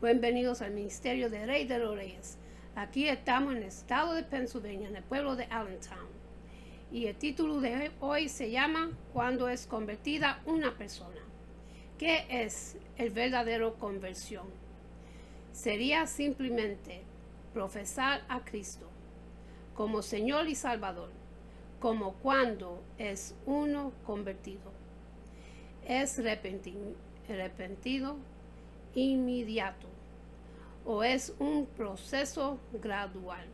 Bienvenidos al Ministerio de Rey de los Reyes. Aquí estamos en el estado de Pennsylvania, en el pueblo de Allentown. Y el título de hoy se llama ¿Cuándo es convertida una persona? ¿Qué es el verdadero conversión? Sería simplemente profesar a Cristo como Señor y Salvador, como cuando es uno convertido. Es arrepentido inmediato o es un proceso gradual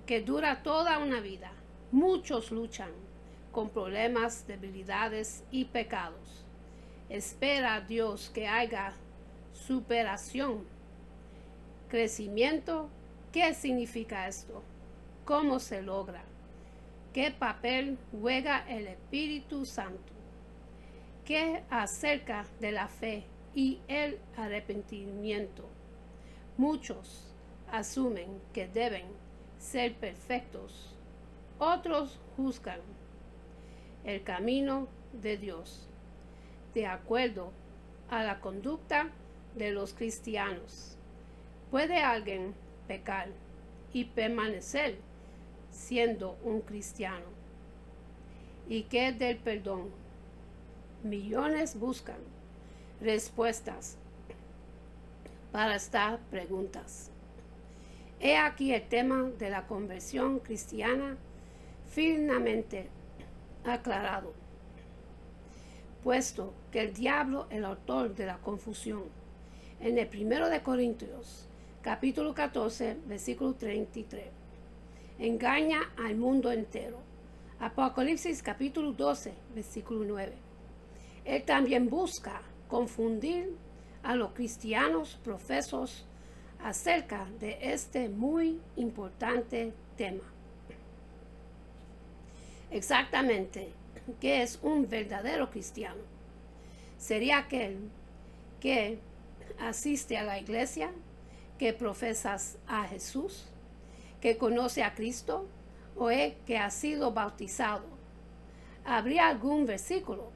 que dura toda una vida. Muchos luchan con problemas, debilidades y pecados. Espera a Dios que haya superación, crecimiento. ¿Qué significa esto? ¿Cómo se logra? ¿Qué papel juega el Espíritu Santo? ¿Qué acerca de la fe y el arrepentimiento? Muchos asumen que deben ser perfectos. Otros juzgan el camino de Dios de acuerdo a la conducta de los cristianos. ¿Puede alguien pecar y permanecer siendo un cristiano? ¿Y qué del perdón? Millones buscan respuestas para estas preguntas. He aquí el tema de la conversión cristiana finamente aclarado, puesto que el diablo, el autor de la confusión, en el 1 de Corintios, capítulo 14, versículo 33, engaña al mundo entero. Apocalipsis, capítulo 12, versículo 9. Él también busca confundir a los cristianos profesos acerca de este muy importante tema. Exactamente, ¿qué es un verdadero cristiano? ¿Sería aquel que asiste a la iglesia, que profesa a Jesús, que conoce a Cristo o es que ha sido bautizado? ¿Habría algún versículo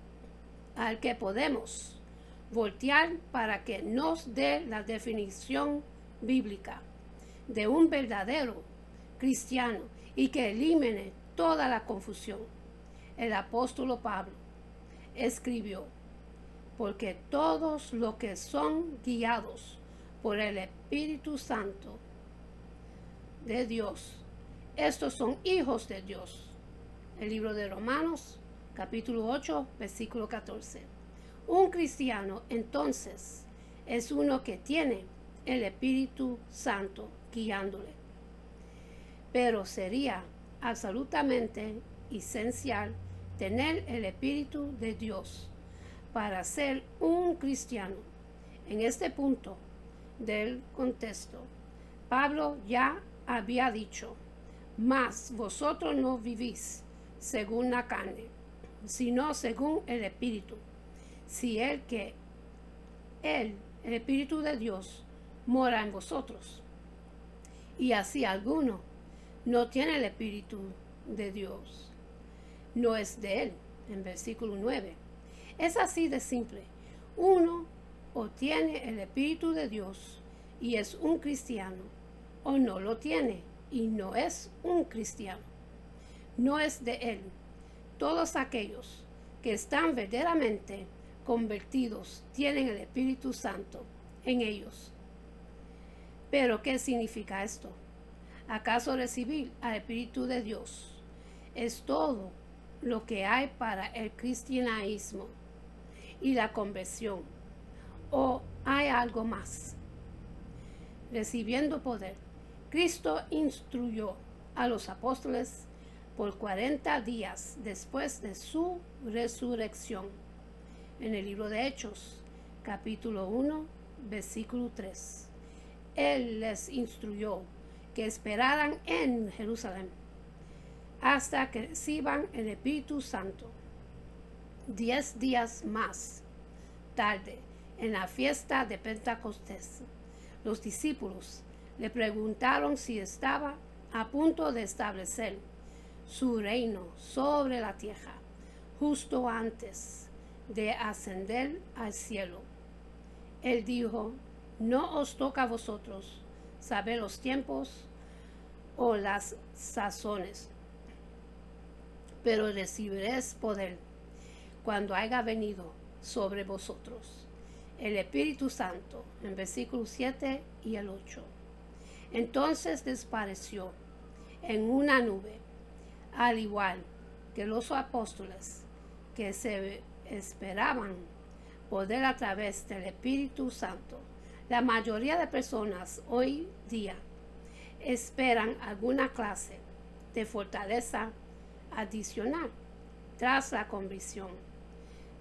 al que podemos voltear para que nos dé la definición bíblica de un verdadero cristiano y que elimine toda la confusión? El apóstol Pablo escribió: porque todos los que son guiados por el Espíritu Santo de Dios, estos son hijos de Dios. El libro de Romanos, capítulo 8, versículo 14. Un cristiano, entonces, es uno que tiene el Espíritu Santo guiándole. Pero sería absolutamente esencial tener el Espíritu de Dios para ser un cristiano. En este punto del contexto, Pablo ya había dicho: mas vosotros no vivís según la carne, sino según el Espíritu. Si el Espíritu de Dios mora en vosotros. Y así alguno no tiene el Espíritu de Dios, no es de él. En versículo 9. Es así de simple. Uno o tiene el Espíritu de Dios y es un cristiano, o no lo tiene y no es un cristiano. No es de él. Todos aquellos que están verdaderamente convertidos tienen el Espíritu Santo en ellos. Pero ¿qué significa esto? ¿Acaso recibir al Espíritu de Dios es todo lo que hay para el cristianismo y la conversión, o hay algo más? Recibiendo poder, Cristo instruyó a los apóstoles por 40 días después de su resurrección. En el libro de Hechos, capítulo 1, versículo 3. Él les instruyó que esperaran en Jerusalén hasta que reciban el Espíritu Santo. 10 días más tarde, en la fiesta de Pentecostés, los discípulos le preguntaron si estaba a punto de establecer su reino sobre la tierra justo antes de ascender al cielo. Él dijo: No os toca a vosotros saber los tiempos o las sazones, pero recibiréis poder cuando haya venido sobre vosotros el Espíritu Santo, en versículos 7 y el 8. Entonces despareció en una nube, al igual que los apóstoles que se esperaban poder a través del Espíritu Santo. La mayoría de personas hoy día esperan alguna clase de fortaleza adicional tras la convicción.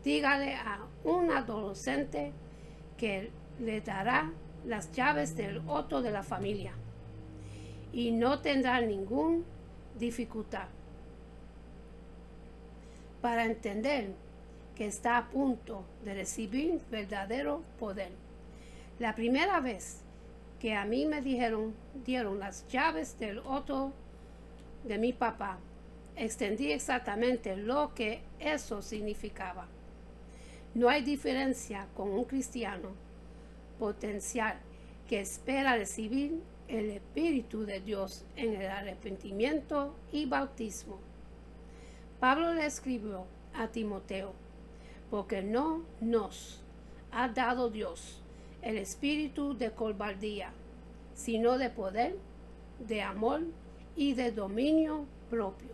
Dígale a un adolescente que le dará las llaves del auto de la familia y no tendrá ninguna dificultad para entender que está a punto de recibir verdadero poder. La primera vez que a mí me dieron las llaves del auto de mi papá, extendí exactamente lo que eso significaba. No hay diferencia con un cristiano potencial que espera recibir el Espíritu de Dios en el arrepentimiento y bautismo. Pablo le escribió a Timoteo, porque no nos ha dado Dios el espíritu de cobardía, sino de poder, de amor y de dominio propio.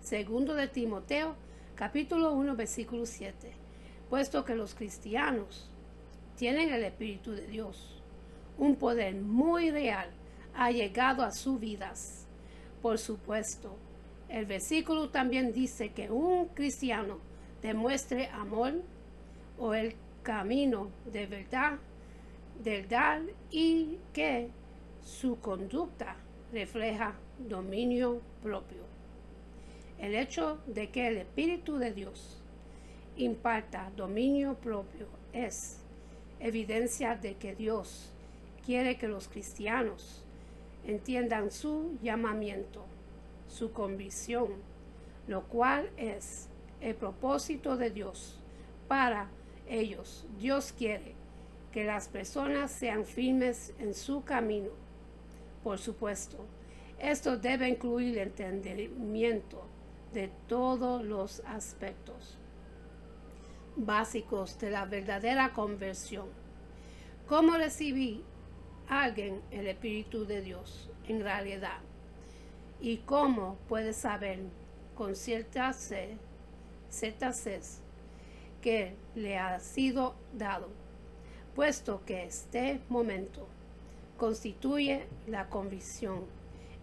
Segundo de Timoteo, capítulo 1, versículo 7. Puesto que los cristianos tienen el Espíritu de Dios, un poder muy real ha llegado a sus vidas. Por supuesto, el versículo también dice que un cristiano demuestre amor o el camino de verdad y que su conducta refleja dominio propio. El hecho de que el Espíritu de Dios imparta dominio propio es evidencia de que Dios quiere que los cristianos entiendan su llamamiento, su convicción, lo cual es el propósito de Dios para ellos. Dios quiere que las personas sean firmes en su camino. Por supuesto, esto debe incluir el entendimiento de todos los aspectos básicos de la verdadera conversión. ¿Cómo recibir alguien el Espíritu de Dios en realidad? ¿Y cómo puede saber con cierta certeza que le ha sido dado? Puesto que este momento constituye la convicción.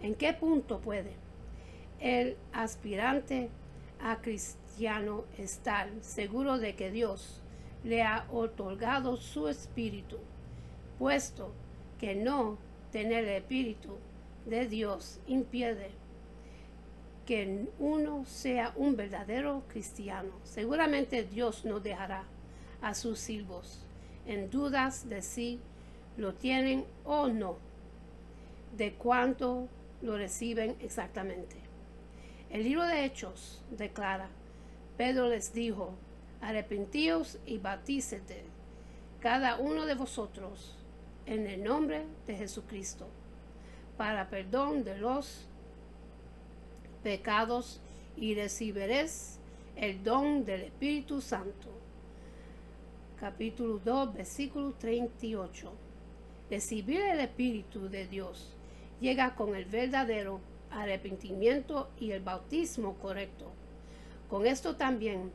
¿En qué punto puede el aspirante a cristiano estar seguro de que Dios le ha otorgado su espíritu, puesto que no tener el espíritu de Dios impide que uno sea un verdadero cristiano? Seguramente Dios no dejará a sus siervos en dudas de si lo tienen o no, de cuánto lo reciben exactamente. El libro de Hechos declara: Pedro les dijo, arrepentíos y bautícete cada uno de vosotros en el nombre de Jesucristo para perdón de los pecados y recibiréis el don del Espíritu Santo. Capítulo 2, versículo 38. Recibir el Espíritu de Dios llega con el verdadero arrepentimiento y el bautismo correcto. Con esto también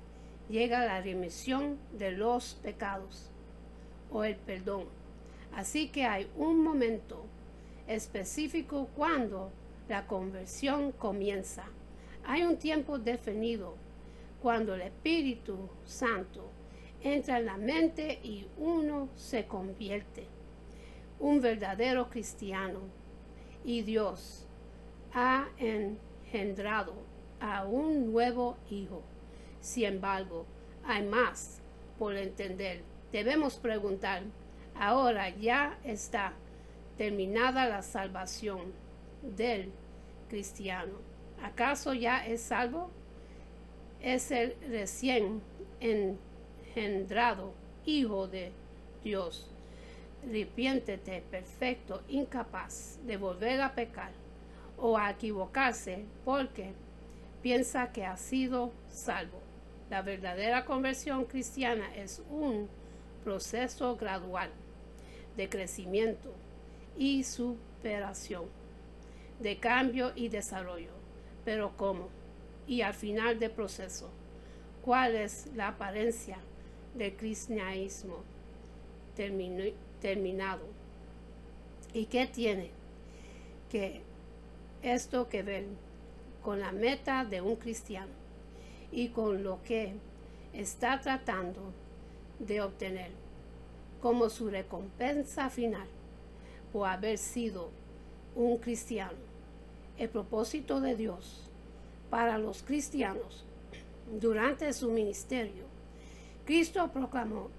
llega la remisión de los pecados o el perdón. Así que hay un momento específico cuando la conversión comienza. Hay un tiempo definido cuando el Espíritu Santo entra en la mente y uno se convierte un verdadero cristiano, y Dios ha engendrado a un nuevo hijo. Sin embargo, hay más por entender. Debemos preguntar: ¿ahora ya está terminada la salvación del cristiano? ¿Acaso ya es salvo? Es el recién engendrado hijo de Dios. arrepiéntete perfecto, incapaz de volver a pecar o a equivocarse porque piensa que ha sido salvo. La verdadera conversión cristiana es un proceso gradual de crecimiento y superación, de cambio y desarrollo. Pero ¿cómo? Y al final del proceso, ¿cuál es la apariencia del cristianismo terminado? ¿Y qué tiene que esto que ver con la meta de un cristiano y con lo que está tratando de obtener como su recompensa final por haber sido un cristiano? El propósito de Dios para los cristianos durante su ministerio, Cristo proclamó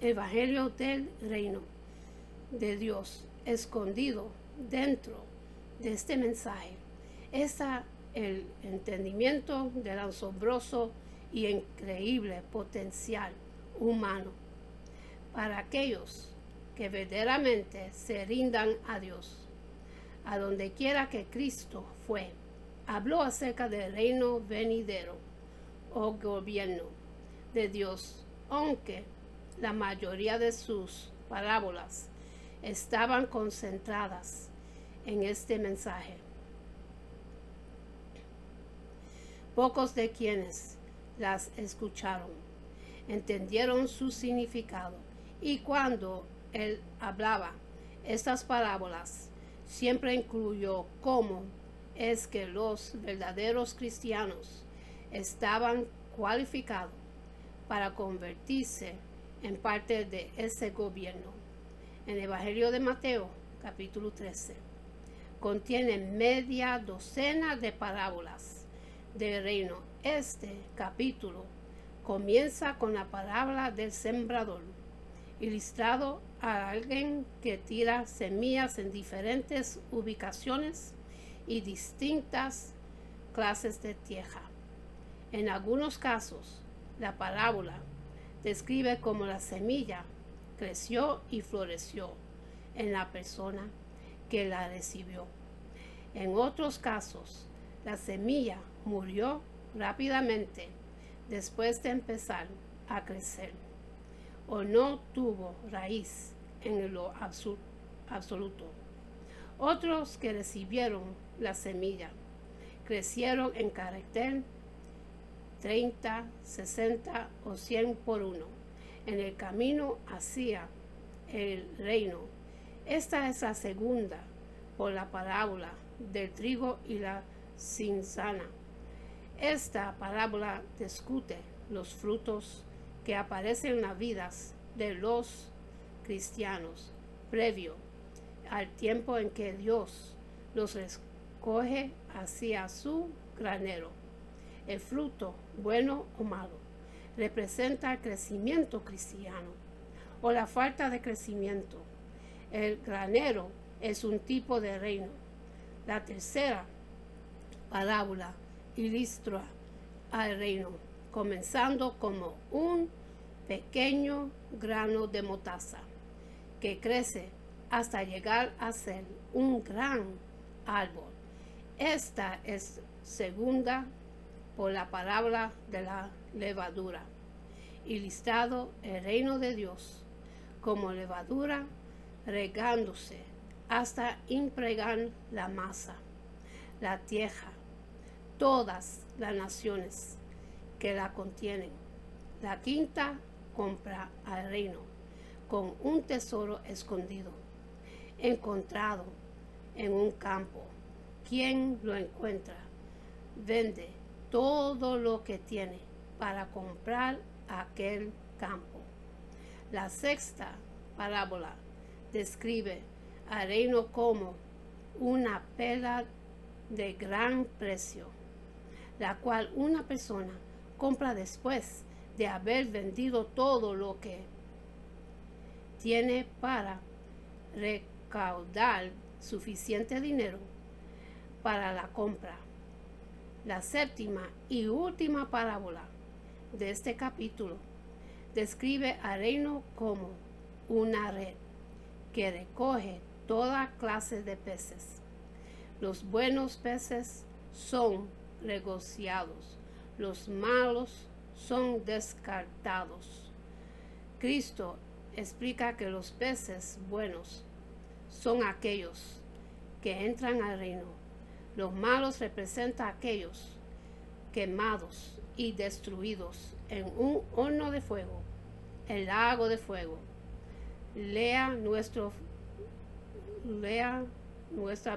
el Evangelio del Reino de Dios escondido dentro de este mensaje. Está el entendimiento del asombroso y increíble potencial humano para aquellos que verdaderamente se rindan a Dios. A donde quiera que Cristo fue, habló acerca del reino venidero o gobierno de Dios, aunque la mayoría de sus parábolas estaban concentradas en este mensaje. Pocos de quienes las escucharon entendieron su significado, y cuando él hablaba estas parábolas, siempre incluyó cómo es que los verdaderos cristianos estaban cualificados para convertirse en parte de ese gobierno. En el Evangelio de Mateo, capítulo 13, contiene media docena de parábolas del reino. Este capítulo comienza con la parábola del sembrador, ilustrado a alguien que tira semillas en diferentes ubicaciones y distintas clases de tierra. En algunos casos, la parábola describe cómo la semilla creció y floreció en la persona que la recibió. En otros casos, la semilla murió rápidamente después de empezar a crecer, o no tuvo raíz en lo absoluto. Otros que recibieron la semilla crecieron en carácter 30, 60 o 100 por uno en el camino hacia el reino. Esta es la segunda por la parábola del trigo y la cizaña. Esta parábola discute los frutos que aparecen en las vidas de los cristianos previo al tiempo en que Dios los recoge hacia su granero. El fruto, bueno o malo, representa el crecimiento cristiano o la falta de crecimiento. El granero es un tipo de reino. La tercera parábola ilustra al reino, comenzando como un pequeño grano de mostaza que crece hasta llegar a ser un gran árbol. Esta es segunda por la parábola de la levadura, ilustrado el reino de Dios como levadura regándose hasta impregnar la masa, la tierra, todas las naciones que la contienen. La quinta compra al reino con un tesoro escondido, encontrado en un campo. Quien lo encuentra vende todo lo que tiene para comprar aquel campo. La sexta parábola describe al reino como una perla de gran precio, la cual una persona compra después de haber vendido todo lo que tiene para recaudar suficiente dinero para la compra. La séptima y última parábola de este capítulo describe al reino como una red que recoge toda clase de peces. Los buenos peces son regocijados, los malos son descartados. Cristo explica que los peces buenos son aquellos que entran al reino. Los malos representan a aquellos quemados y destruidos en un horno de fuego, el lago de fuego. Lea nuestra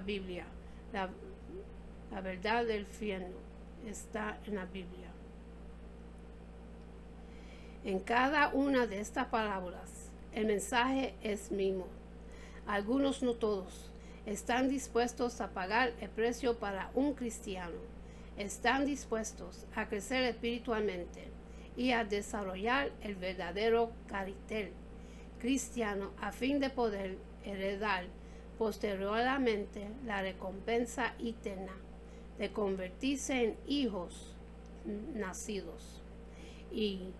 Biblia. La verdad del infierno está en la Biblia. En cada una de estas parábolas, el mensaje es mismo. Algunos, no todos, están dispuestos a pagar el precio para un cristiano. Están dispuestos a crecer espiritualmente y a desarrollar el verdadero carácter cristiano a fin de poder heredar posteriormente la recompensa eterna de convertirse en hijos nacidos y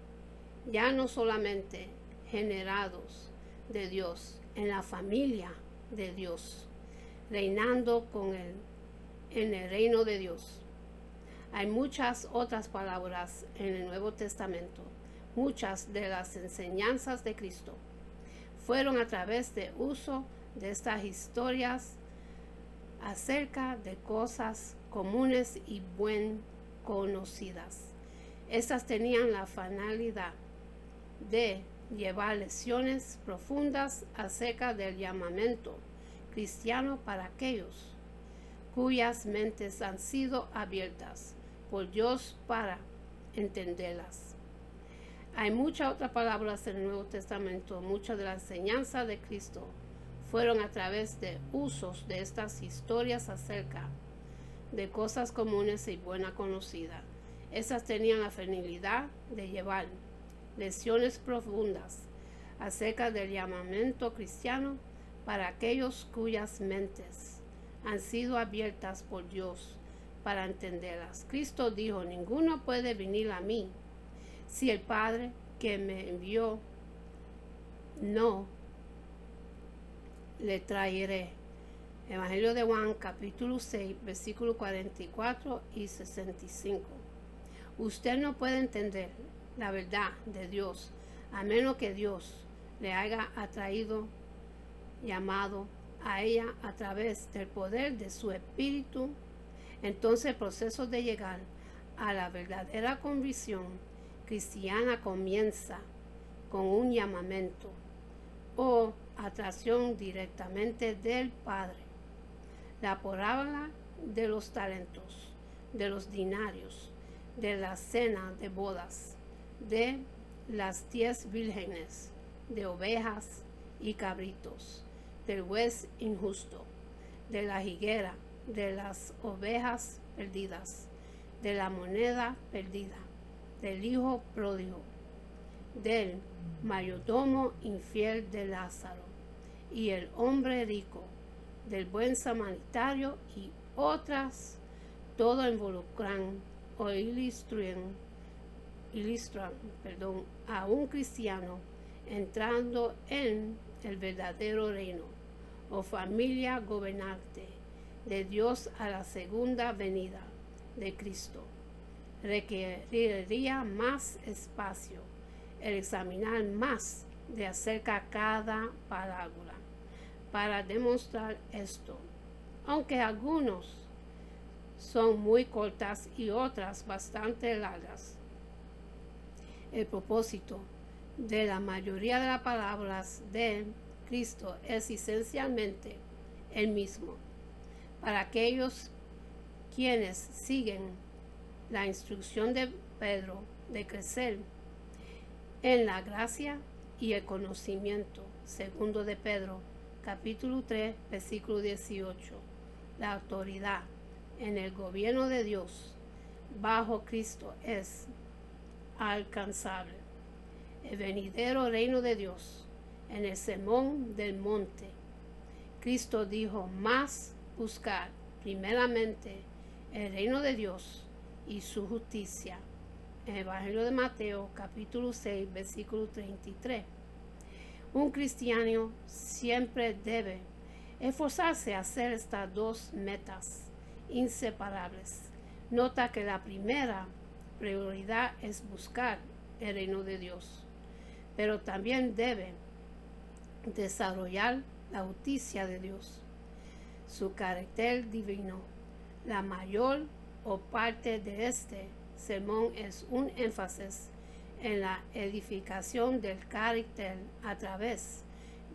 ya no solamente generados de Dios en la familia de Dios, reinando con él en el reino de Dios. Hay muchas otras palabras en el Nuevo Testamento. Muchas de las enseñanzas de Cristo fueron a través de uso de estas historias acerca de cosas comunes y bien conocidas. Estas tenían la finalidad de llevar lecciones profundas acerca del llamamiento cristiano para aquellos cuyas mentes han sido abiertas por Dios para entenderlas. Hay muchas otras palabras en el Nuevo Testamento. Muchas de las enseñanzas de Cristo fueron a través de usos de estas historias acerca de cosas comunes y buenas conocidas. Esas tenían la finalidad de llevar lecciones profundas acerca del llamamiento cristiano para aquellos cuyas mentes han sido abiertas por Dios para entenderlas. Cristo dijo: ninguno puede venir a mí si el Padre que me envió no le traeré. Evangelio de Juan, capítulo 6, versículos 44 y 65. Usted no puede entender la verdad de Dios a menos que Dios le haya atraído, llamado a ella a través del poder de su espíritu. Entonces el proceso de llegar a la verdadera convicción cristiana comienza con un llamamiento o atracción directamente del Padre. La parábola de los talentos, de los dinarios, de la cena de bodas, de las 10 vírgenes, de ovejas y cabritos, del juez injusto, de la higuera, de las ovejas perdidas, de la moneda perdida, del hijo pródigo, del mayordomo infiel de Lázaro y el hombre rico, del buen samaritano y otras, todo involucran o ilustran a un cristiano entrando en el verdadero reino o familia gobernante de Dios a la segunda venida de Cristo. Requeriría más espacio el examinar más de acerca cada parábola para demostrar esto, aunque algunos son muy cortas y otras bastante largas. El propósito de la mayoría de las palabras de Cristo es esencialmente el mismo. Para aquellos quienes siguen la instrucción de Pedro de crecer en la gracia y el conocimiento, segundo de Pedro, capítulo 3, versículo 18, la autoridad en el gobierno de Dios bajo Cristo es alcanzable. El venidero reino de Dios en el sermón del monte, Cristo dijo: más buscar primeramente el reino de Dios y su justicia. En el Evangelio de Mateo, capítulo 6, versículo 33. Un cristiano siempre debe esforzarse a hacer estas dos metas inseparables. Nota que la primera prioridad es buscar el reino de Dios, pero también debe desarrollar la justicia de Dios, su carácter divino. La mayor o parte de este sermón es un énfasis en la edificación del carácter a través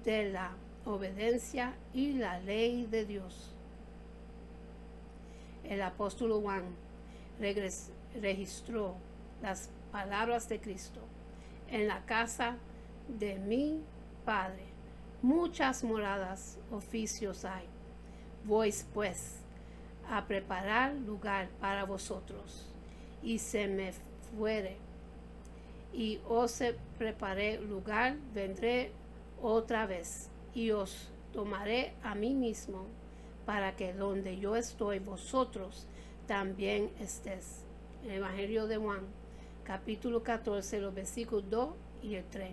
de la obediencia y la ley de Dios. El apóstol Juan registró las palabras de Cristo: en la casa de mi Padre muchas moradas, oficios hay. Voy pues a preparar lugar para vosotros, y se me fuere y os preparé lugar, vendré otra vez y os tomaré a mí mismo, para que donde yo estoy vosotros también estéis. El Evangelio de Juan, capítulo 14, los versículos 2 y el 3.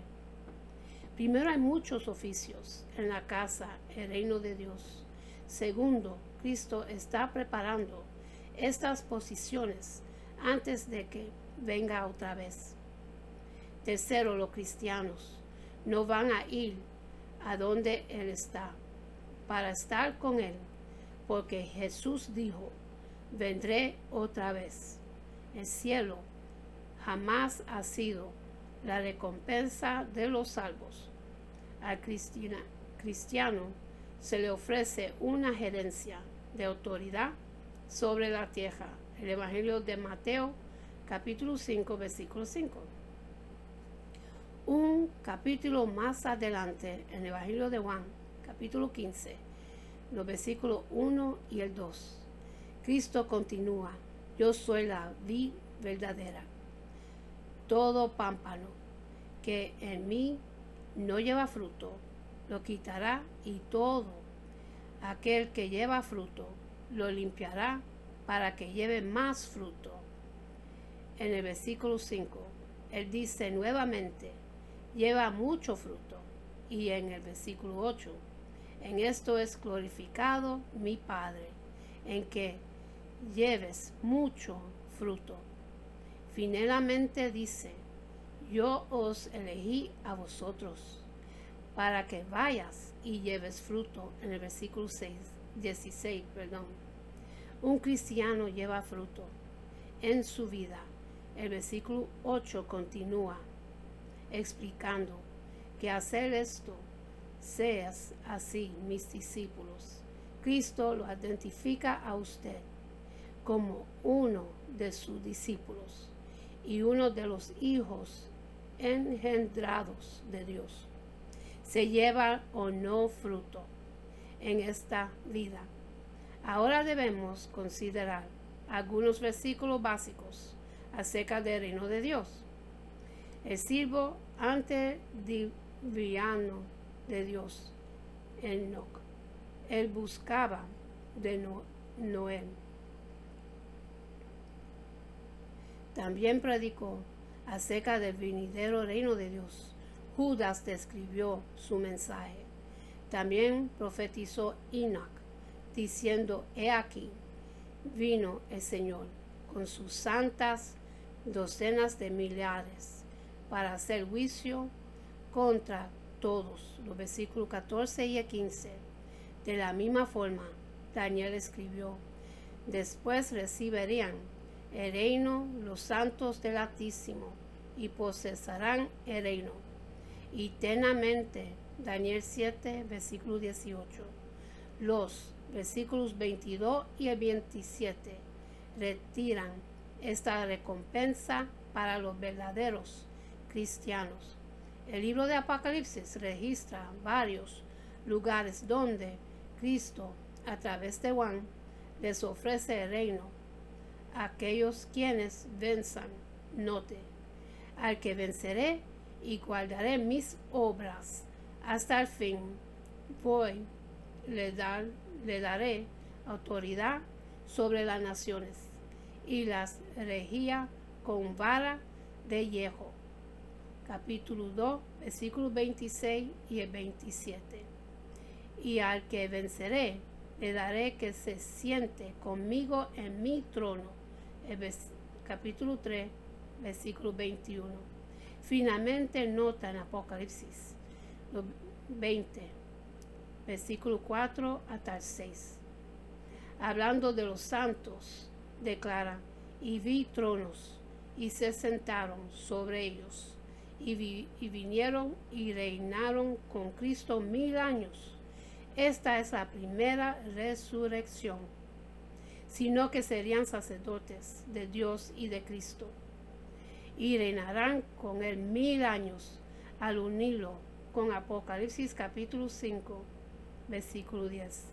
Primero, hay muchos oficios en la casa, el reino de Dios. Segundo, Cristo está preparando estas posiciones antes de que venga otra vez. Tercero, los cristianos no van a ir a donde Él está para estar con Él, porque Jesús dijo: vendré otra vez. El cielo jamás ha sido la recompensa de los salvos. Al cristiano se le ofrece una gerencia de autoridad sobre la tierra. El Evangelio de Mateo, capítulo 5, versículo 5. Un capítulo más adelante, en el Evangelio de Juan, capítulo 15, los versículos 1 y el 2, Cristo continúa: yo soy la vid verdadera. Todo pámpano que en mí no lleva fruto, lo quitará, y todo aquel que lleva fruto, lo limpiará para que lleve más fruto. En el versículo 5, Él dice nuevamente: lleva mucho fruto. Y en el versículo 8, en esto es glorificado mi Padre, en que lleves mucho fruto. Finalmente dice: yo os elegí a vosotros para que vayas y lleves fruto. En el versículo 16. Un cristiano lleva fruto en su vida. El versículo 8 continúa explicando que hacer esto seas así mis discípulos. Cristo lo identifica a usted como uno de sus discípulos y uno de los hijos engendrados de Dios. Se lleva o no fruto en esta vida. Ahora debemos considerar algunos versículos básicos acerca del reino de Dios. El siervo antediluviano de Dios, Enoc, él buscaba de Noé. También predicó acerca del venidero reino de Dios. Judas describió su mensaje. También profetizó Enoc, diciendo: he aquí, vino el Señor con sus santas docenas de millares para hacer juicio contra todos. Los versículos 14 y 15. De la misma forma, Daniel escribió: después recibirían el reino los santos del Altísimo y posesarán el reino eternamente. Daniel 7, versículo 18. Los versículos 22 y el 27 retiran esta recompensa para los verdaderos cristianos. El libro de Apocalipsis registra varios lugares donde Cristo, a través de Juan, les ofrece el reino a aquellos quienes venzan. Note: al que venceré y guardaré mis obras hasta el fin, le daré autoridad sobre las naciones y las regirá con vara de hierro. capítulo 2, versículos 26 y el 27. Y al que venceré, le daré que se siente conmigo en mi trono. Capítulo 3, versículo 21. Finalmente nota en Apocalipsis 20, versículo 4 hasta el 6. Hablando de los santos, declara, y vi tronos, y se sentaron sobre ellos, y vinieron y reinaron con Cristo 1000 años. Esta es la primera resurrección, sino que serían sacerdotes de Dios y de Cristo, y reinarán con él 1000 años, al unirlo con Apocalipsis capítulo 5, versículo 10.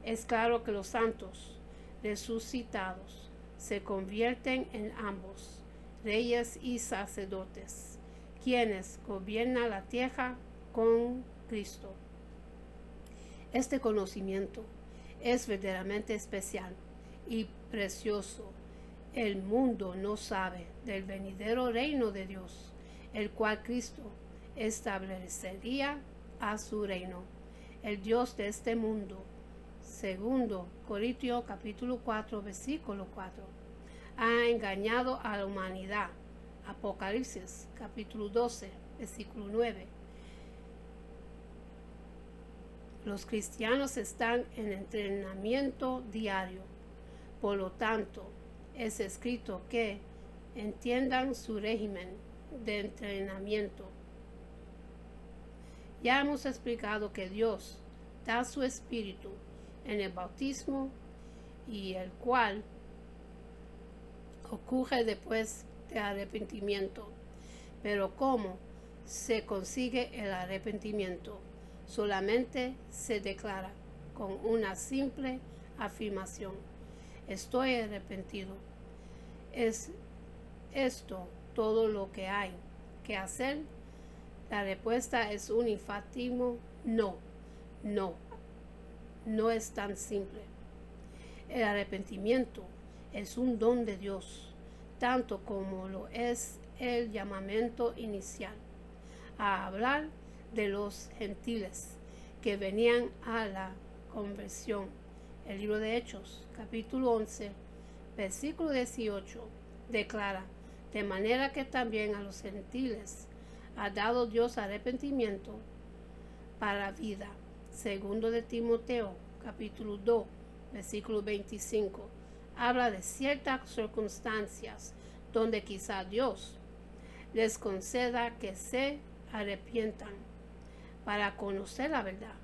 Es claro que los santos resucitados se convierten en ambos, reyes y sacerdotes, quienes gobiernan la tierra con Cristo. Este conocimiento es verdaderamente especial y precioso. El mundo no sabe del venidero reino de Dios, el cual Cristo establecería a su reino. El Dios de este mundo, segundo Corintios capítulo 4, versículo 4, ha engañado a la humanidad. Apocalipsis capítulo 12, versículo 9. Los cristianos están en entrenamiento diario. Por lo tanto, es escrito que entiendan su régimen de entrenamiento. Ya hemos explicado que Dios da su espíritu en el bautismo, y el cual ocurre después de arrepentimiento. Pero ¿cómo se consigue el arrepentimiento? Solamente se declara con una simple afirmación: estoy arrepentido. ¿Es esto todo lo que hay que hacer? La respuesta es un enfático no. No es tan simple. El arrepentimiento es un don de Dios, tanto como lo es el llamamiento inicial a hablar de los gentiles que venían a la conversión. El libro de Hechos, capítulo 11, versículo 18, declara: de manera que también a los gentiles ha dado Dios arrepentimiento para vida. Segundo de Timoteo, capítulo 2, versículo 25, habla de ciertas circunstancias donde quizá Dios les conceda que se arrepientan para conocer la verdad.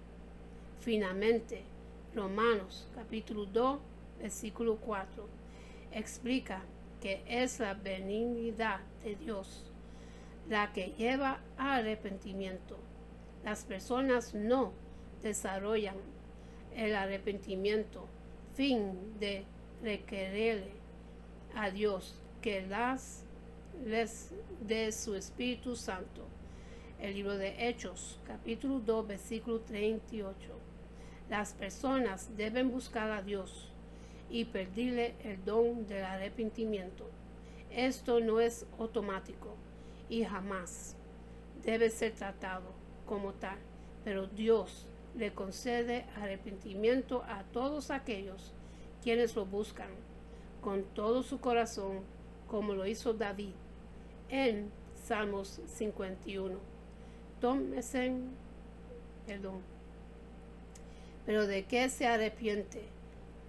Finalmente, Romanos capítulo 2, versículo 4, explica que es la benignidad de Dios la que lleva a arrepentimiento. Las personas no desarrollan el arrepentimiento fin de requerirle a Dios que les dé su Espíritu Santo. El libro de Hechos, capítulo 2, versículo 38. Las personas deben buscar a Dios y pedirle el don del arrepentimiento. Esto no es automático y jamás debe ser tratado como tal, pero Dios le concede arrepentimiento a todos aquellos quienes lo buscan con todo su corazón, como lo hizo David en Salmos 51. Pero ¿de qué se arrepiente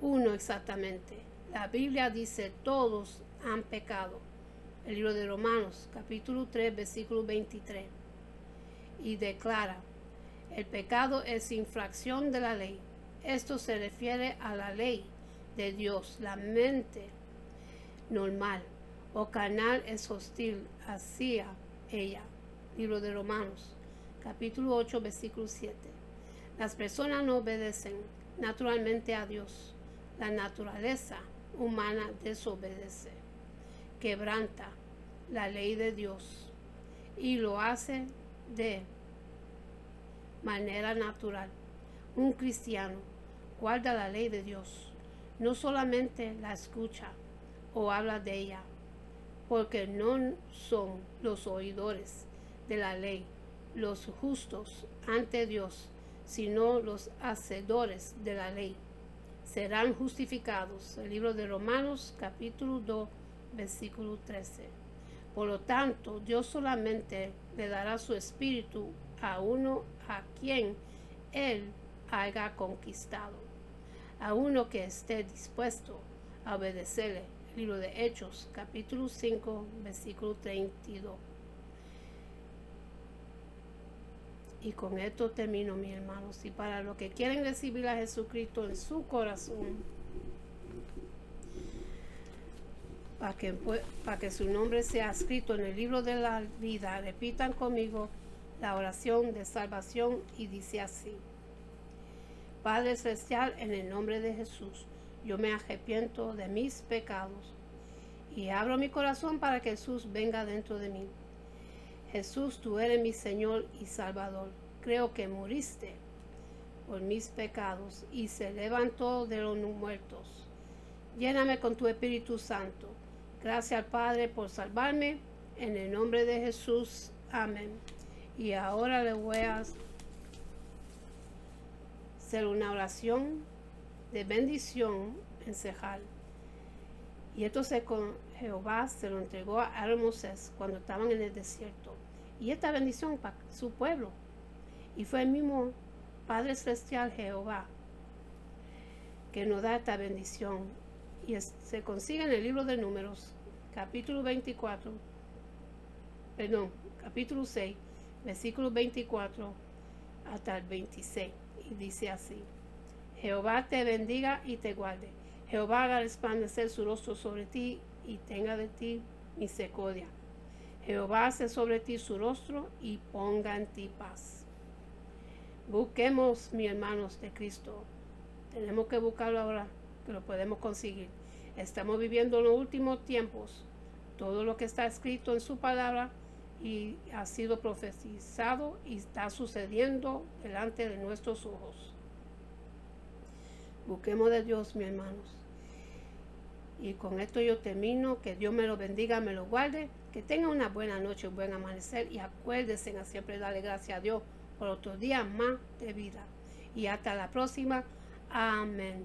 uno exactamente? La Biblia dice: todos han pecado. El libro de Romanos, capítulo 3, versículo 23. Y declara: el pecado es infracción de la ley. Esto se refiere a la ley de Dios. La mente normal o carnal es hostil hacia ella. Libro de Romanos, capítulo 8, versículo 7. Las personas no obedecen naturalmente a Dios. La naturaleza humana desobedece, quebranta la ley de Dios y lo hace de manera natural. Un cristiano guarda la ley de Dios, no solamente la escucha o habla de ella, porque no son los oidores de la ley, los justos ante Dios, sino los hacedores de la ley serán justificados. El libro de Romanos capítulo 2 versículo 13. Por lo tanto, Dios solamente le dará su espíritu a uno a quien Él haya conquistado, a uno que esté dispuesto a obedecerle. El libro de Hechos capítulo 5 versículo 32. Y con esto termino, mis hermanos. Y para los que quieren recibir a Jesucristo en su corazón, para que su nombre sea escrito en el libro de la vida, repitan conmigo la oración de salvación y dice así: Padre Celestial, en el nombre de Jesús, yo me arrepiento de mis pecados y abro mi corazón para que Jesús venga dentro de mí. Jesús, tú eres mi Señor y Salvador. Creo que moriste por mis pecados y se levantó de los muertos. Lléname con tu Espíritu Santo. Gracias al Padre por salvarme. En el nombre de Jesús. Amén. Y ahora le voy a hacer una oración de bendición en Sejal. Y esto Jehová se lo entregó a Moisés cuando estaban en el desierto. Y esta bendición para su pueblo. Y fue el mismo Padre Celestial Jehová que nos da esta bendición. Y se consigue en el libro de Números, capítulo 6, versículo 24 hasta el 26. Y dice así: Jehová te bendiga y te guarde. Jehová haga resplandecer su rostro sobre ti y tenga de ti misericordia. Jehová hace sobre ti su rostro y ponga en ti paz. Busquemos, mis hermanos de Cristo. Tenemos que buscarlo ahora, que lo podemos conseguir. Estamos viviendo en los últimos tiempos. Todo lo que está escrito en su palabra y ha sido profetizado y está sucediendo delante de nuestros ojos. Busquemos de Dios, mis hermanos. Y con esto yo termino. Que Dios me lo bendiga, me lo guarde. Que tenga una buena noche, un buen amanecer. Y acuérdense a siempre darle gracias a Dios por otro día más de vida. Y hasta la próxima. Amén.